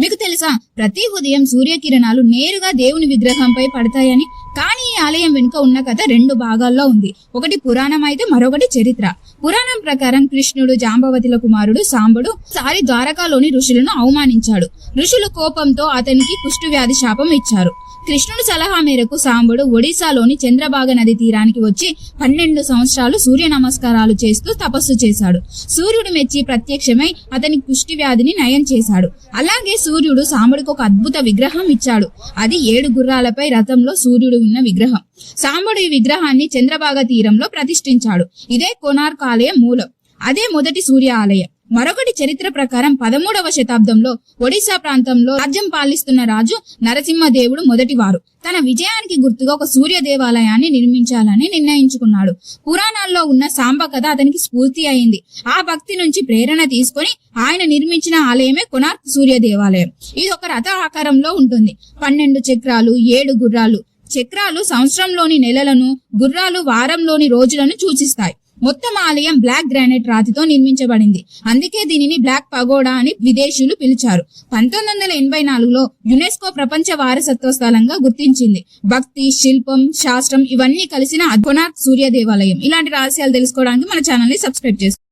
మీకు తెలుసా, ప్రతి ఉదయం సూర్యకిరణాలు నేరుగా దేవుని విగ్రహంపై పడతాయని. కానీ ఈ ఆలయం వెనుక ఉన్న కథ 2 భాగాల్లో ఉంది. ఒకటి పురాణం అయితే మరొకటి చరిత్ర. పురాణం ప్రకారం కృష్ణుడు జాంబవతిల కుమారుడు సాంబడు సారి ద్వారకాలోని ఋషులను అవమానించాడు. ఋషులు కోపంతో అతనికి కుష్ఠవ్యాధి శాపం ఇచ్చారు. కృష్ణుడి సలహా మేరకు సాంబడు ఒడిశాలోని చంద్రభాగ నది తీరానికి వచ్చి 12 సంవత్సరాలు సూర్య నమస్కారాలు చేస్తూ తపస్సు చేశాడు. సూర్యుడు మెచ్చి ప్రత్యక్షమై అతని కుష్టి వ్యాధిని నయం చేశాడు. అలాగే సూర్యుడు సాంబడికి ఒక అద్భుత విగ్రహం ఇచ్చాడు. అది 7 గుర్రాలపై రథంలో సూర్యుడు ఉన్న విగ్రహం. సాంబడు ఈ విగ్రహాన్ని చంద్రభాగ తీరంలో ప్రతిష్ఠించాడు. ఇదే కోనార్క్ ఆలయం మూలం. అదే మొదటి సూర్య ఆలయం. మరొకటి చరిత్ర ప్రకారం 13వ శతాబ్దంలో ఒడిశా ప్రాంతంలో రాజ్యం పాలిస్తున్న రాజు నరసింహదేవుడు మొదటివారు తన విజయానికి గుర్తుగా ఒక సూర్య దేవాలయాన్ని నిర్మించాలని నిర్ణయించుకున్నాడు. పురాణాల్లో ఉన్న సాంబ కథ అతనికి స్ఫూర్తి అయింది. ఆ భక్తి నుంచి ప్రేరణ తీసుకొని ఆయన నిర్మించిన ఆలయమే కోనార్క్ సూర్య దేవాలయం. ఇది ఒక రథ ఆకారంలో ఉంటుంది. 12 చక్రాలు, 7 గుర్రాలు. చక్రాలు సంవత్సరంలోని నెలలను, గుర్రాలు వారంలోని రోజులను సూచిస్తాయి. మొత్తం ఆలయం బ్లాక్ గ్రానైట్ రాతితో నిర్మించబడింది. అందుకే దీనిని బ్లాక్ పగోడా అని విదేశీయులు పిలిచారు. 1984లో యునెస్కో ప్రపంచ వారసత్వ స్థలంగా గుర్తించింది. భక్తి, శిల్పం, శాస్త్రం ఇవన్నీ కలిసిన కోనార్క్ సూర్య దేవాలయం. ఇలాంటి రహస్యాలు తెలుసుకోవడానికి మన ఛానల్ ని సబ్స్క్రైబ్ చేసుకోండి.